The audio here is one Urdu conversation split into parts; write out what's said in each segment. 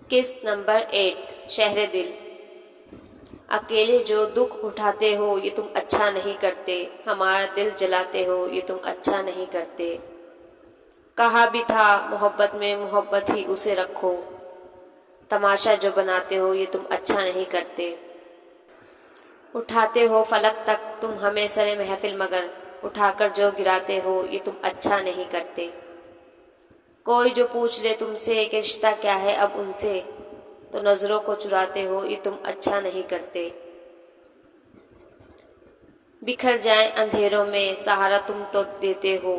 قسط نمبر 8 شہر دل۔ اکیلے جو دکھ اٹھاتے ہو یہ تم اچھا نہیں کرتے، ہمارا دل جلاتے ہو یہ تم اچھا نہیں کرتے۔ کہا بھی تھا محبت میں محبت ہی اسے رکھو، تماشا جو بناتے ہو یہ تم اچھا نہیں کرتے۔ اٹھاتے ہو فلک تک تم ہمیں سر محفل، مگر اٹھا کر جو گراتے ہو یہ تم اچھا نہیں کرتے۔ کوئی جو پوچھ لے تم سے کہ رشتہ کیا ہے اب ان سے، تو نظروں کو چراتے ہو یہ تم اچھا نہیں کرتے۔ بکھر جائیں اندھیروں میں سہارا تم تو دیتے ہو،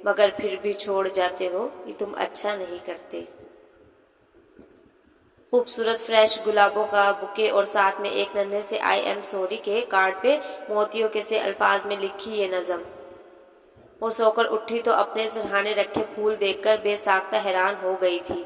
مگر پھر بھی چھوڑ جاتے ہو یہ تم اچھا نہیں کرتے۔ خوبصورت فریش گلابوں کا بکے اور ساتھ میں ایک ننھے سے آئی ایم سوری کے کارڈ پہ موتیوں کے سے الفاظ میں لکھی یہ نظم۔ وہ سو کر اٹھی تو اپنے سرہانے رکھے پھول دیکھ کر بے ساختہ حیران ہو گئی تھی۔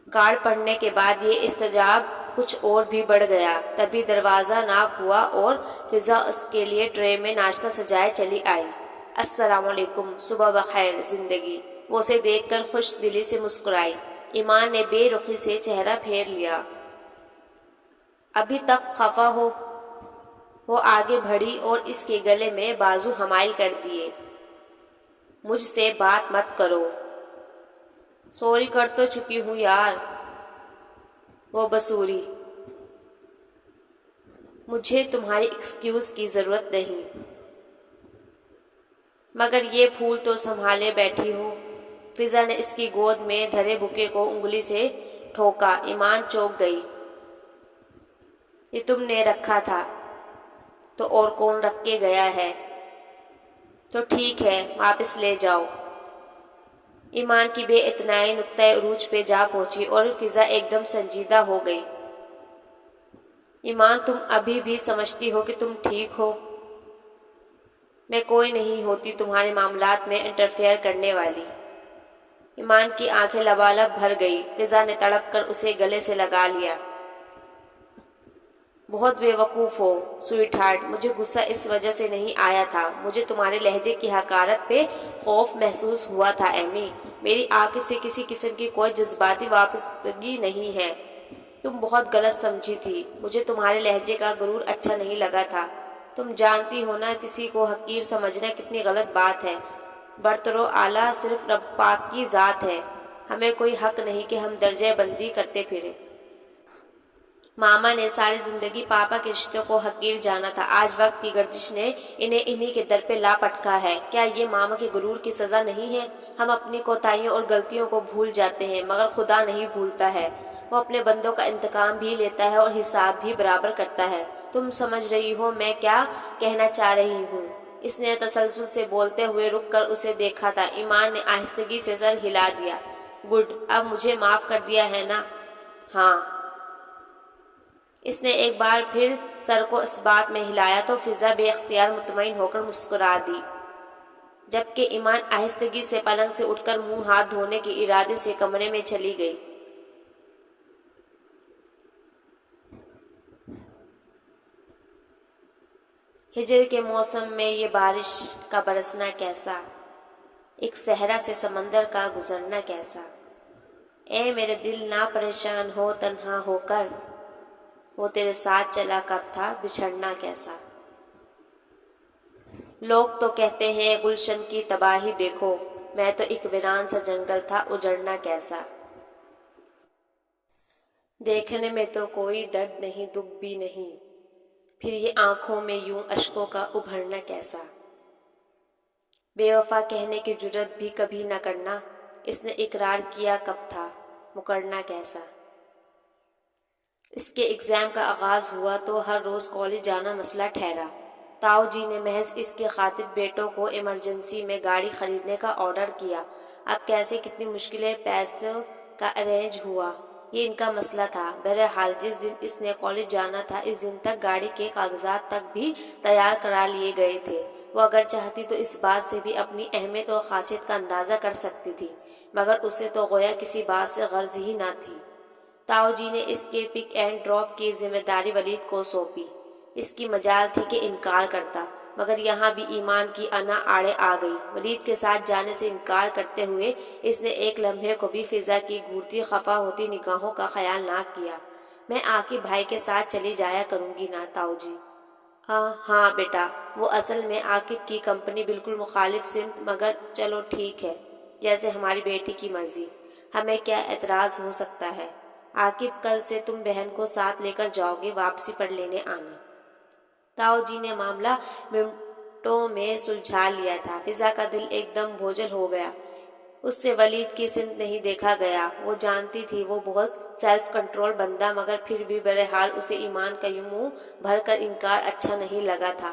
کارڈ پڑھنے کے بعد یہ اضطراب کچھ اور بھی بڑھ گیا۔ تبھی دروازہ ناک ہوا اور فضا اس کے لیے ٹرے میں ناشتہ سجائے چلی آئی۔ السلام علیکم، صبح بخیر زندگی۔ وہ اسے دیکھ کر خوش دلی سے مسکرائی۔ ایمان نے بے رخی سے چہرہ پھیر لیا۔ ابھی تک خفا ہو؟ وہ آگے بڑھی اور اس کے گلے میں بازو حمائل کر دیے۔ مجھ سے بات مت کرو۔ سوری کر تو چکی ہوں یار۔ وہ بسوری۔ مجھے تمہاری ایکسکیوز کی ضرورت نہیں، مگر یہ پھول تو سنبھالے بیٹھی ہو۔ فضا نے اس کی گود میں دھرے بکے کو انگلی سے ٹھوکا۔ ایمان چونک گئی۔ یہ تم نے رکھا تھا تو اور کون رکھ کے گیا ہے؟ تو ٹھیک ہے واپس لے جاؤ۔ ایمان کی بے اعتنائی نقطۂ عروج پہ جا پہنچی اور فضا ایک دم سنجیدہ ہو گئی۔ ایمان تم ابھی بھی سمجھتی ہو کہ تم ٹھیک ہو؟ میں کوئی نہیں ہوتی تمہارے معاملات میں انٹرفیئر کرنے والی۔ ایمان کی آنکھیں لبالب بھر گئی۔ فضا نے تڑپ کر اسے گلے سے لگا لیا۔ بہت بے وقوف ہو سویٹ ہارٹ، مجھے غصہ اس وجہ سے نہیں آیا تھا، مجھے تمہارے لہجے کی حقارت پہ خوف محسوس ہوا تھا ایمی۔ میری عاقب سے کسی قسم کی کوئی جذباتی وابستگی نہیں ہے، تم بہت غلط سمجھی تھی، مجھے تمہارے لہجے کا غرور اچھا نہیں لگا تھا۔ تم جانتی ہو نا کسی کو حقیر سمجھنا کتنی غلط بات ہے، برتر و اعلیٰ صرف رب پاک کی ذات ہے، ہمیں کوئی حق نہیں کہ ہم درجہ بندی کرتے پھریں۔ ماما نے ساری زندگی پاپا کے رشتوں کو حقیر جانا تھا، آج وقت کی گردش نے انہیں انہی کے در پہ لا پٹکا ہے۔ کیا یہ ماما کے غرور کی سزا نہیں ہے؟ ہم اپنی کوتاہیوں اور غلطیوں کو بھول جاتے ہیں، مگر خدا نہیں بھولتا ہے، وہ اپنے بندوں کا انتقام بھی لیتا ہے اور حساب بھی برابر کرتا ہے۔ تم سمجھ رہی ہو میں کیا کہنا چاہ رہی ہوں؟ اس نے تسلسل سے بولتے ہوئے رک کر اسے دیکھا تھا۔ ایمان نے آہستگی سے سر ہلا دیا۔ گڈ، اب مجھے معاف کر دیا ہے نا؟ ہاں۔ اس نے ایک بار پھر سر کو اس بات میں ہلایا تو فضا بے اختیار مطمئن ہو کر مسکرا دی، جبکہ ایمان آہستگی سے پلنگ سے اٹھ کر منہ ہاتھ دھونے کے ارادے سے کمرے میں چلی گئی۔ ہجر کے موسم میں یہ بارش کا برسنا کیسا، ایک صحرا سے سمندر کا گزرنا کیسا، اے میرے دل نہ پریشان ہو تنہا ہو کر، وہ تیرے ساتھ چلا کب تھا بچھڑنا کیسا۔ لوگ تو کہتے ہیں گلشن کی تباہی دیکھو، میں تو ایک ویران سا جنگل تھا اجڑنا کیسا۔ دیکھنے میں تو کوئی درد نہیں دکھ بھی نہیں، پھر یہ آنکھوں میں یوں اشکوں کا ابھرنا کیسا۔ بے وفا کہنے کی جرات بھی کبھی نہ کرنا، اس نے اقرار کیا کب تھا مکرنا کیسا۔ اس کے ایگزام کا آغاز ہوا تو ہر روز کالج جانا مسئلہ ٹھہرا۔ تاؤ جی نے محض اس کی خاطر بیٹوں کو ایمرجنسی میں گاڑی خریدنے کا آرڈر کیا۔ اب کیسے کتنی مشکلیں پیسوں کا ارینج ہوا، یہ ان کا مسئلہ تھا۔ بہرحال جس دن اس نے کالج جانا تھا اس دن تک گاڑی کے کاغذات تک بھی تیار کرا لیے گئے تھے۔ وہ اگر چاہتی تو اس بات سے بھی اپنی اہمیت اور خاصیت کا اندازہ کر سکتی تھی، مگر اسے تو گویا کسی بات سے غرض ہی نہ تھی۔ تاؤ جی نے اس کے پک اینڈ ڈراپ کی ذمہ داری ولید کو سونپی۔ اس کی مجال تھی کہ انکار کرتا، مگر یہاں بھی ایمان کی انا آڑے آ گئی۔ ولید کے ساتھ جانے سے انکار کرتے ہوئے اس نے ایک لمحے کو بھی فضا کی گھورتی خفا ہوتی نگاہوں کا خیال نہ کیا۔ میں عاقب بھائی کے ساتھ چلی جایا کروں گی نا تاؤ جی؟ ہاں بیٹا، وہ اصل میں عاقب کی کمپنی بالکل مخالف سمت، مگر چلو ٹھیک ہے، جیسے ہماری بیٹی کی مرضی، ہمیں کیا اعتراض ہو سکتا ہے۔ عاقب کل سے تم بہن کو ساتھ لے کر جاؤ گے، واپسی پر لینے آنا۔ تاؤ جی نے معاملہ منٹوں میں سلجھا لیا تھا۔ فضا کا دل ایک دم بوجھل ہو گیا۔ اس سے ولید کی سمت نہیں دیکھا گیا۔ وہ جانتی تھی وہ بہت سیلف کنٹرول بندہ، مگر پھر بھی بہرحال اسے ایمان کا یوں منہ بھر کر انکار اچھا نہیں لگا تھا۔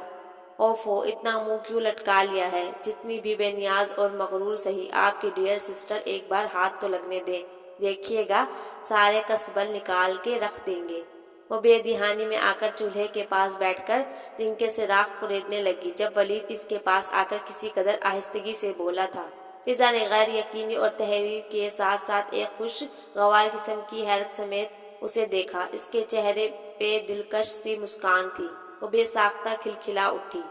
اوفو، اتنا منہ کیوں لٹکا لیا ہے؟ جتنی بھی بے نیاز اور مغرور سہی، آپ کی ڈیئر سسٹر ایک بار ہاتھ تو لگنے دیں، دیکھیے گا سارے کسبل نکال کے رکھ دیں گے۔ وہ بے دہانی میں آ کر چولہے کے پاس بیٹھ کر تنکے سے راکھ کریدنے لگی۔ جب ولید اس کے پاس آ کر کسی قدر آہستگی سے بولا تھا، فضا نے غیر یقینی اور تحریر کے ساتھ ساتھ ایک خوشگوار قسم کی حیرت سمیت اسے دیکھا۔ اس کے چہرے پہ دلکش سی مسکان تھی۔ وہ بے ساختہ کھلکھلا اٹھی۔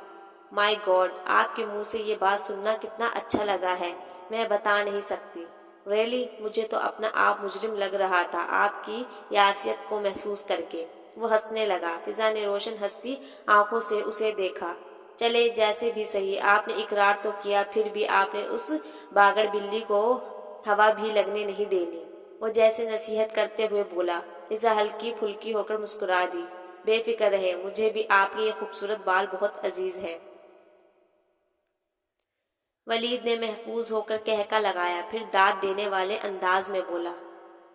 مائی گاڈ، آپ کے منہ سے یہ بات سننا کتنا اچھا لگا ہے، میں بتا نہیں سکتی۔ ریئلی، مجھے تو اپنا آپ مجرم لگ رہا تھا آپ کی یاسیت کو محسوس کر کے۔ وہ ہنسنے لگا۔ فضا نے روشن ہستی آنکھوں سے اسے دیکھا۔ چلے جیسے بھی سہی، آپ نے اقرار تو کیا، پھر بھی آپ نے اس باگڑ بلی کو ہوا بھی لگنے نہیں دینی۔ وہ جیسے نصیحت کرتے ہوئے بولا۔ فضا ہلکی پھلکی ہو کر مسکرا دی۔ بے فکر رہے، مجھے بھی آپ کے یہ خوبصورت بال بہت عزیز ہیں۔ ولید نے محفوظ ہو کر کہکا لگایا، پھر داد دینے والے انداز میں بولا،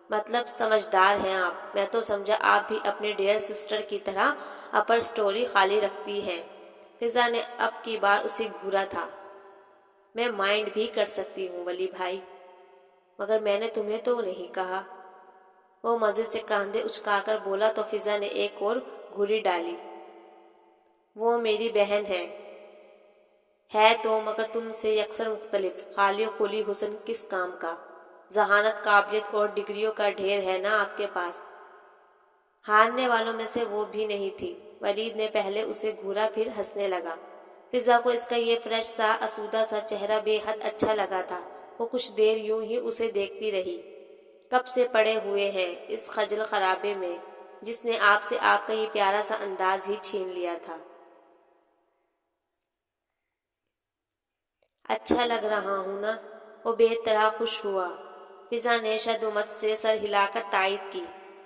مطلب سمجھدار ہیں آپ، میں تو سمجھا آپ بھی اپنے ڈیئر سسٹر کی طرح اپر سٹوری خالی رکھتی ہیں۔ فضا نے اب کی بار اسے گھورا تھا۔ میں مائنڈ بھی کر سکتی ہوں ولی بھائی، مگر میں نے تمہیں تو نہیں کہا۔ وہ مزے سے کاندھے اچکا کر بولا تو فضا نے ایک اور گھوری ڈالی۔ وہ میری بہن ہے تو، مگر تم سے یکسر مختلف، خالی خلی حسن کس کام کا؟ ذہانت، قابلیت اور ڈگریوں کا ڈھیر ہے نا آپ کے پاس۔ ہارنے والوں میں سے وہ بھی نہیں تھی۔ ولید نے پہلے اسے گھورا، پھر ہنسنے لگا۔ فضا کو اس کا یہ فریش سا آسودہ سا چہرہ بے حد اچھا لگا تھا۔ وہ کچھ دیر یوں ہی اسے دیکھتی رہی۔ کب سے پڑے ہوئے ہیں اس خجل خرابے میں، جس نے آپ سے آپ کا یہ پیارا سا انداز ہی چھین لیا تھا۔ اچھا لگ رہا ہوں نا؟ وہ بے طرح خوش ہوا۔ فضا نے شد و مت سے سر ہلا کر تائید کی۔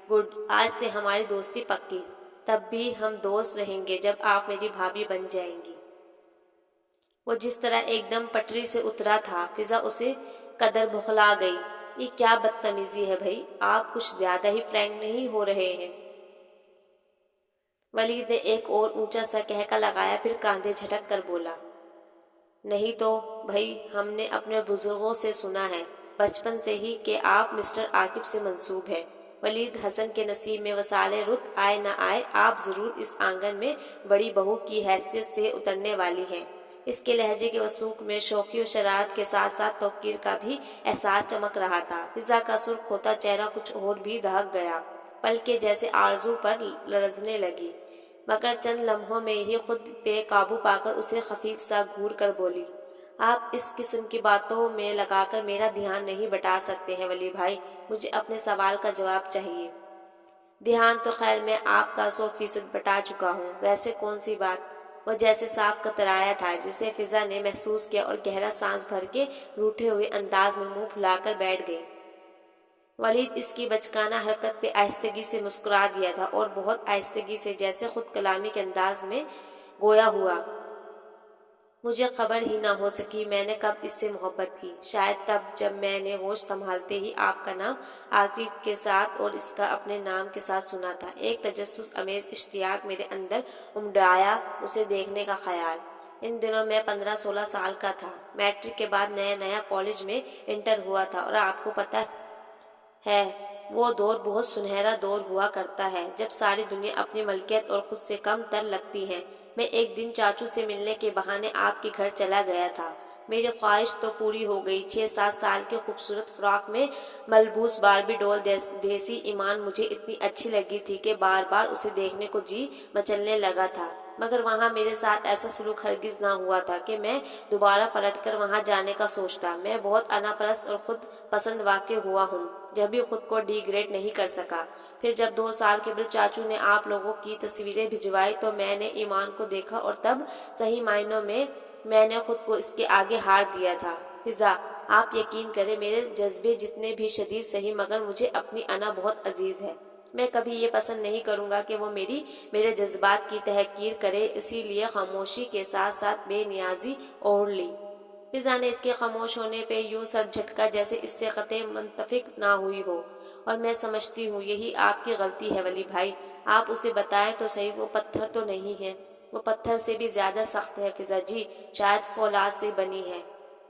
گڈ، آج سے ہماری دوستی پکی، تب بھی ہم دوست رہیں گے جب آپ میری بھابھی بن جائیں گی۔ وہ جس طرح ایک دم پٹری سے اترا تھا، فضا اسے قدر بخلا گئی۔ یہ کیا بدتمیزی ہے بھائی، آپ کچھ زیادہ ہی فرینک نہیں ہو رہے ہیں؟ ولید نے ایک اور اونچا سا کہکا لگایا، پھر کاندھے جھٹک کر بولا، نہیں تو بھائی، ہم نے اپنے بزرگوں سے سنا ہے بچپن سے ہی کہ آپ مسٹر عاقب سے منسوب ہیں۔ ولید حسن کے نصیب میں وصال رت آئے نہ آئے، آپ ضرور اس آنگن میں بڑی بہو کی حیثیت سے اترنے والی ہیں۔ اس کے لہجے کے وثوق میں شوخی و شرارت کے ساتھ ساتھ توقیر کا بھی احساس چمک رہا تھا۔ فضا کا سرخ ہوتا چہرہ کچھ اور بھی دہک گیا، پلکیں جیسے آرزو پر لرزنے لگی، مگر چند لمحوں میں ہی خود پہ قابو پا کر اسے خفیف سا گھور کر بولی، آپ اس قسم کی باتوں میں لگا کر میرا دھیان نہیں بٹا سکتے ہیں ولی بھائی، مجھے اپنے سوال کا جواب چاہیے۔ دھیان تو خیر میں آپ کا 100% بٹا چکا ہوں، ویسے کون سی بات؟ وہ جیسے صاف کترایا تھا، جسے فضا نے محسوس کیا، اور گہرا سانس بھر کے روٹھے ہوئے انداز میں منہ پھلا کر بیٹھ گئی۔ ولید اس کی بچکانہ حرکت پہ آہستگی سے مسکرا دیا تھا، اور بہت آہستگی سے، جیسے خود کلامی کے انداز میں گویا ہوا، مجھے خبر ہی نہ ہو سکی میں نے کب اس سے محبت کی، شاید تب جب میں نے ہوش سنبھالتے ہی آپ کا نام عاقب کے ساتھ اور اس کا اپنے نام کے ساتھ سنا تھا۔ ایک تجسس امیز اشتیاق میرے اندر امڈایا، اسے دیکھنے کا خیال۔ ان دنوں میں 15-16 سال کا تھا، میٹرک کے بعد نیا نیا کالج میں انٹر ہوا تھا، اور آپ کو پتہ ہے وہ دور بہت سنہرا دور ہوا کرتا ہے، جب ساری دنیا اپنی ملکیت اور خود سے کم تر لگتی ہے۔ میں ایک دن چاچو سے ملنے کے بہانے آپ کے گھر چلا گیا تھا۔ میری خواہش تو پوری ہو گئی۔ 6-7 سال کے خوبصورت فراق میں ملبوس باربی ڈول دیسی ایمان مجھے اتنی اچھی لگی تھی کہ بار بار اسے دیکھنے کو جی مچلنے لگا تھا، مگر وہاں میرے ساتھ ایسا سلوک ہرگز نہ ہوا تھا کہ میں دوبارہ پلٹ کر وہاں جانے کا سوچتا۔ میں بہت انا پرست اور خود پسند واقع ہوا ہوں، جب بھی خود کو ڈی گریڈ نہیں کر سکا۔ پھر جب 2 سال قبل چاچو نے آپ لوگوں کی تصویریں بھجوائی تو میں نے ایمان کو دیکھا اور تب صحیح معنوں میں نے خود کو اس کے آگے ہار دیا تھا۔ فضا، آپ یقین کریں میرے جذبے جتنے بھی شدید سہی مگر مجھے اپنی انا بہت عزیز ہے۔ میں کبھی یہ پسند نہیں کروں گا کہ وہ میرے جذبات کی تحقیر کرے، اسی لیے خاموشی کے ساتھ ساتھ بے نیازی اوڑھ لی۔ فضا نے اس کے خاموش ہونے پہ یوں سر جھٹکا جیسے اس سے قطع منطفق نہ ہوئی ہو۔ اور میں سمجھتی ہوں یہی آپ کی غلطی ہے ولی بھائی، آپ اسے بتائیں تو صحیح، وہ پتھر تو نہیں ہے، وہ پتھر سے بھی زیادہ سخت ہے فضا جی، شاید فولاد سے بنی ہے۔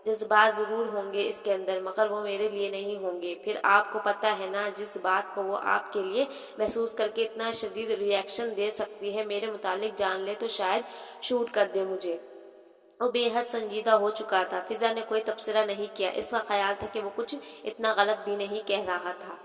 جذبات ضرور ہوں گے اس کے اندر مگر وہ میرے لیے نہیں ہوں گے۔ پھر آپ کو پتہ ہے نا، جس بات کو وہ آپ کے لیے محسوس کر کے اتنا شدید ری ایکشن دے سکتی ہے، میرے متعلق جان لے تو شاید شوٹ کر دے مجھے۔ وہ بے حد سنجیدہ ہو چکا تھا۔ فضا نے کوئی تبصرہ نہیں کیا، اس کا خیال تھا کہ وہ کچھ اتنا غلط بھی نہیں کہہ رہا تھا۔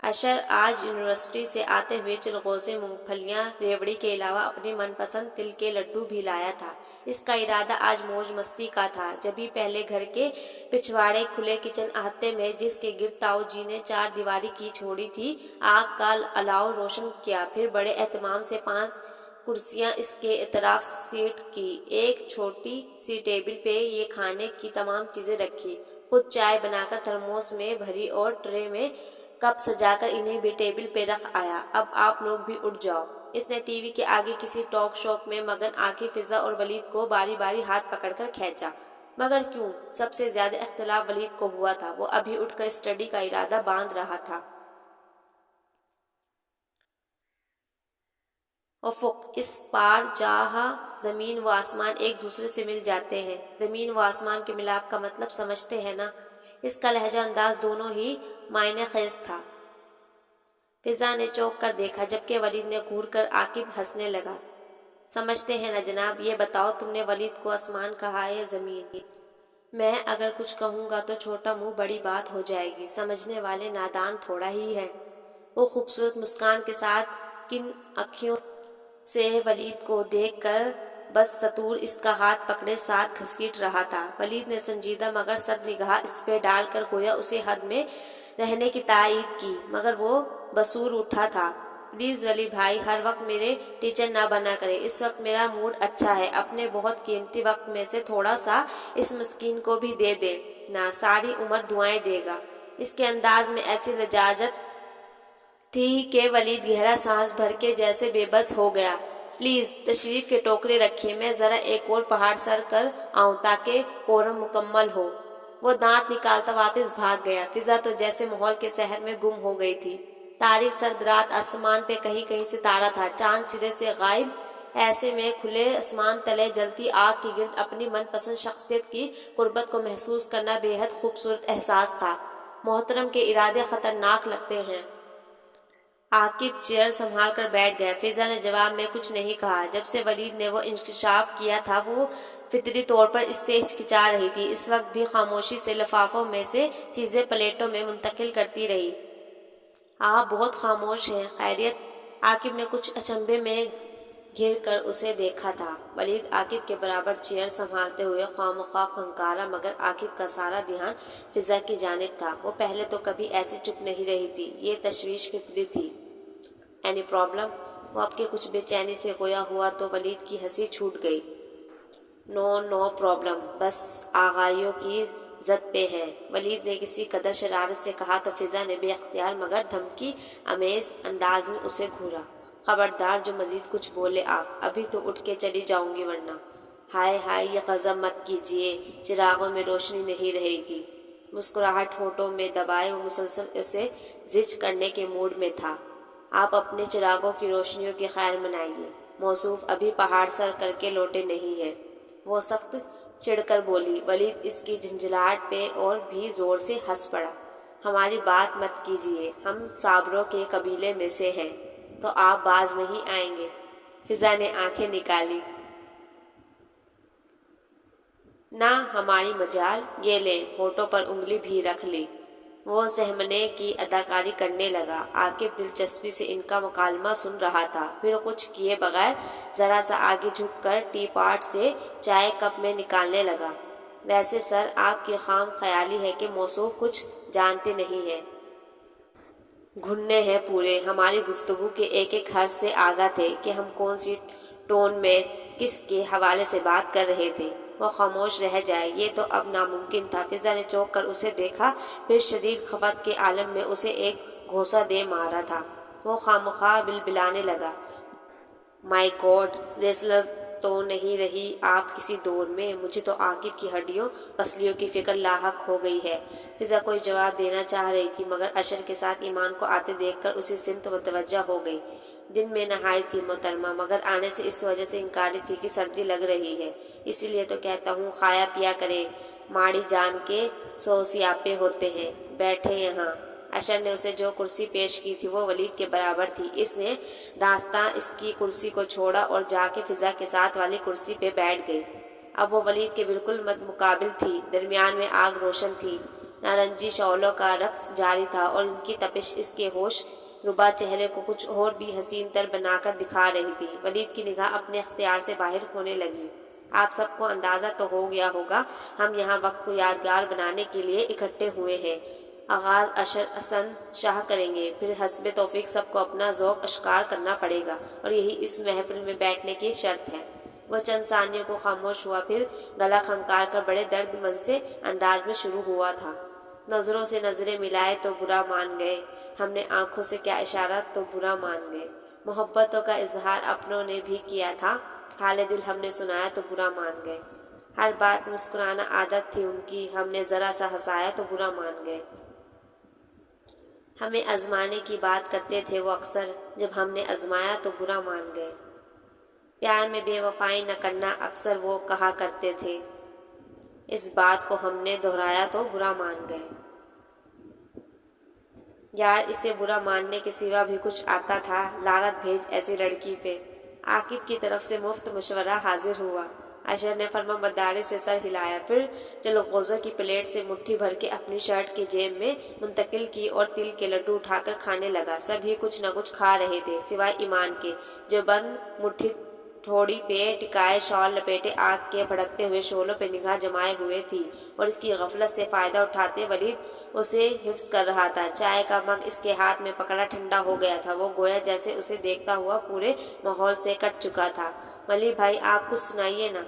اشر آج یونیورسٹی سے آتے ہوئے چلغوزے، مونگ پھلیاں، ریوڑی کے علاوہ اپنے من پسند تل کے لڈو بھی لایا تھا۔ اس کا ارادہ آج موج مستی کا تھا۔ جبھی پہلے گھر کے پچھواڑے کھلے کچن احاطے میں، جس کے گرد تاؤ جی نے 4 دیواری کی چھوڑی تھی، آگ کا الاؤ روشن کیا، پھر بڑے اہتمام سے 5 کرسیاں اس کے اطراف سیٹ کی، ایک چھوٹی سی ٹیبل پہ یہ کھانے کی تمام چیزیں رکھی، خود چائے بنا کر تھرموس میں بھری اور ٹرے میں کپ سجا کر انہیں بھی ٹیبل پہ رکھ آیا۔ اب آپ لوگ بھی اٹھ جاؤ۔ اس نے ٹی وی کے آگے کسی ٹاک شوق میں مگن آنکھیں فضا اور ولید کو باری باری ہاتھ پکڑ کر کھینچا۔ مگر کیوں؟ سب سے زیادہ اختلاف ولید کو ہوا تھا۔ وہ ابھی اٹھ کر اسٹڈی کا ارادہ باندھ رہا تھا۔ افق، اس پار جہاں زمین و آسمان ایک دوسرے سے مل جاتے ہیں، زمین و آسمان کے ملاپ کا مطلب سمجھتے ہیں نا؟ اس کا لہجہ انداز دونوں ہی معنی خیز تھا۔ فضا نے چونک کر دیکھا، جبکہ ولید نے گھور کر عاقب ہنسنے لگا۔ سمجھتے ہیں نا جناب، یہ بتاؤ تم نے ولید کو آسمان کہا ہے یا زمین؟ میں اگر کچھ کہوں گا تو چھوٹا منہ بڑی بات ہو جائے گی، سمجھنے والے نادان تھوڑا ہی ہے۔ وہ خوبصورت مسکان کے ساتھ کن اکھیوں سے ولید کو دیکھ کر بس سطور اس کا ہاتھ پکڑے ساتھ گھسیٹ رہا تھا۔ ولید نے سنجیدہ مگر سرد نگاہ اس پہ ڈال کر گویا اسے حد میں رہنے کی تائید کی، مگر وہ بسور اٹھا تھا۔ پلیز ولی بھائی، ہر وقت میرے ٹیچر نہ بنا کرے، اس وقت میرا موڈ اچھا ہے، اپنے بہت قیمتی وقت میں سے تھوڑا سا اس مسکین کو بھی دے دے نا، ساری عمر دعائیں دے گا۔ اس کے انداز میں ایسی لجاجت تھی کہ ولید گہرا سانس بھر کے جیسے بے بس ہو گیا۔ پلیز تشریف کے ٹوکرے رکھیے، میں ذرا ایک اور پہاڑ سر کر آؤں تاکہ کورم مکمل ہو۔ وہ دانت نکالتا واپس بھاگ گیا۔ فضا تو جیسے ماحول کے سحر میں گم ہو گئی تھی۔ تاریک سرد رات، آسمان پہ کہیں کہیں ستارہ تھا، چاند سرے سے غائب، ایسے میں کھلے آسمان تلے جلتی آگ کے گرد اپنی من پسند شخصیت کی قربت کو محسوس کرنا بے حد خوبصورت احساس تھا۔ محترم کے ارادے خطرناک لگتے ہیں۔ عاقب چیئر سنبھال کر بیٹھ گیا۔ فضا نے جواب میں کچھ نہیں کہا۔ جب سے ولید نے وہ انکشاف کیا تھا وہ فطری طور پر اس سے ہچکچا رہی تھی۔ اس وقت بھی خاموشی سے لفافوں میں سے چیزیں پلیٹوں میں منتقل کرتی رہی۔ آپ بہت خاموش ہیں، خیریت؟ عاقب نے کچھ اچنبھے میں گھر کر اسے دیکھا تھا۔ ولید عاقب کے برابر چیئر سنبھالتے ہوئے خواہ مخواہ کھنکارا، مگر عاقب کا سارا دھیان فضا کی جانب تھا۔ وہ پہلے تو کبھی ایسی چپ نہیں رہی تھی۔ یہ تشویش فطری تھی۔ Any problem? وہ اب کے کچھ بے چینی سے گویا ہوا تو ولید کی ہنسی چھوٹ گئی۔ نو پرابلم، بس آغائیوں کی زد پہ ہے، ولید نے کسی قدر شرارت سے کہا تو فضا نے بے اختیار مگر دھمکی آمیز انداز میں اسے گھورا۔ خبردار جو مزید کچھ بولے آپ، ابھی تو اٹھ کے چلی جاؤں گی ورنہ۔ ہائے ہائے، یہ غضب مت کیجیے، چراغوں میں روشنی نہیں رہے گی۔ مسکراہٹ ہونٹوں میں دبائے وہ مسلسل اسے زج کرنے کے موڈ میں تھا۔ آپ اپنے چراغوں کی روشنیوں کی خیر منائیے، موصوف ابھی پہاڑ سر کر کے لوٹے نہیں ہیں۔ وہ سخت چڑھ کر بولی۔ ولید اس کی جھنجھلاہٹ پہ اور بھی زور سے ہنس پڑا۔ ہماری بات مت کیجیے، ہم صابروں کے قبیلے میں سے ہیں، تو آپ باز نہیں آئیں گے؟ فضا نے آنکھیں نکالی۔ نہ ہماری مجال، یہ لیں، ہونٹوں پر انگلی بھی رکھ لی۔ وہ سہمنے کی اداکاری کرنے لگا۔ عاقب دلچسپی سے ان کا مکالمہ سن رہا تھا، پھر کچھ کیے بغیر ذرا سا آگے جھک کر ٹی پاٹ سے چائے کپ میں نکالنے لگا۔ ویسے سر، آپ کی خام خیالی ہے کہ موصوف کچھ جانتے نہیں ہیں۔ گھننے ہیں پورے، ہماری گفتگو کے ایک ایک حرف سے آگاہ تھے کہ ہم کون سی ٹون میں کس کے حوالے سے بات کر رہے تھے۔ وہ خاموش رہ جائے، یہ تو اب ناممکن تھا۔ فضا نے چونک کر اسے دیکھا، پھر شدید خفت کے عالم میں اسے ایک گھونسا دے مارا تھا۔ وہ خامخواہ بلبلانے لگا، مائی گاڈ، ریسلر تو نہیں رہی آپ کسی دور میں؟ مجھے تو عاقب کی ہڈیوں پسلیوں کی فکر لاحق ہو گئی ہے۔ فضا کوئی جواب دینا چاہ رہی تھی، مگر اشر کے ساتھ ایمان کو آتے دیکھ کر اسی سمت متوجہ ہو گئی۔ دن میں نہائی تھی محترمہ، مگر آنے سے اس وجہ سے انکاری تھی کہ سردی لگ رہی ہے۔ اسی لیے تو کہتا ہوں کھایا پیا کریں، ماڑی جان کے 100 سیاپے ہوتے ہیں۔ بیٹھے یہاں۔ اشر نے اسے جو کرسی پیش کی تھی وہ ولید کے برابر تھی۔ اس نے داستاں اس کی کرسی کو چھوڑا اور جا کے فضا کے ساتھ والی کرسی پہ بیٹھ گئی۔ اب وہ ولید کے بالکل مد مقابل تھی، درمیان میں آگ روشن تھی، نارنجی شعلوں کا رقص جاری تھا اور ان کی تپش اس کے ہوش ربا چہرے کو کچھ اور بھی حسین تر بنا کر دکھا رہی تھی۔ ولید کی نگاہ اپنے اختیار سے باہر ہونے لگی۔ آپ سب کو اندازہ تو ہو گیا ہوگا ہم یہاں وقت کو یادگار بنانے کے لیے اکٹھے ہوئے ہیں۔ آغاز اشر حسن شاہ کریں گے، پھر حسب توفیق سب کو اپنا ذوق اشکار کرنا پڑے گا، اور یہی اس محفل میں بیٹھنے کی شرط ہے۔ وہ چند ثانیوں کو خاموش ہوا، پھر گلا کھنکار کر بڑے درد مند سے انداز میں شروع ہوا تھا۔ نظروں سے نظریں ملائے تو برا مان گئے، ہم نے آنکھوں سے کیا اشارہ تو برا مان گئے، محبتوں کا اظہار اپنوں نے بھی کیا تھا، حال دل ہم نے سنایا تو برا مان گئے۔ ہر بات مسکرانا عادت تھی ان کی، ہم نے ذرا سا ہنسایا تو برا مان گئے۔ ہمیں آزمانے کی بات کرتے تھے وہ اکثر، جب ہم نے آزمایا تو برا مان گئے۔ پیار میں بے وفائی نہ کرنا اکثر وہ کہا کرتے تھے، اس بات کو ہم نے دہرایا تو برا مان گئے۔ یار، اسے برا ماننے کے سوا بھی کچھ آتا تھا؟ لعنت بھیج ایسی لڑکی پہ۔ عاقب کی طرف سے مفت مشورہ حاضر ہوا۔ اشر نے فرما برداری سے سر ہلایا، پھر چلغوزوں کی پلیٹ سے مٹھی بھر کے اپنی شرٹ کی جیب میں منتقل کی اور تل کے لڈو اٹھا کر کھانے لگا۔ سبھی کچھ نہ کچھ کھا رہے تھے، سوائے ایمان کے، جو بند مٹھی تھوڑی پہ ٹکائے شال لپیٹے آگ کے بھڑکتے ہوئے شعلوں پہ نگاہ جمائے ہوئے تھی، اور اس کی غفلت سے فائدہ اٹھاتے ولید اسے حفظ کر رہا تھا۔ چائے کا مگ اس کے ہاتھ میں پکڑا ٹھنڈا ہو گیا تھا، وہ گویا جیسے اسے دیکھتا ہوا پورے ماحول سے کٹ چکا تھا۔ ولی بھائی، آپ کچھ سنائیے نا۔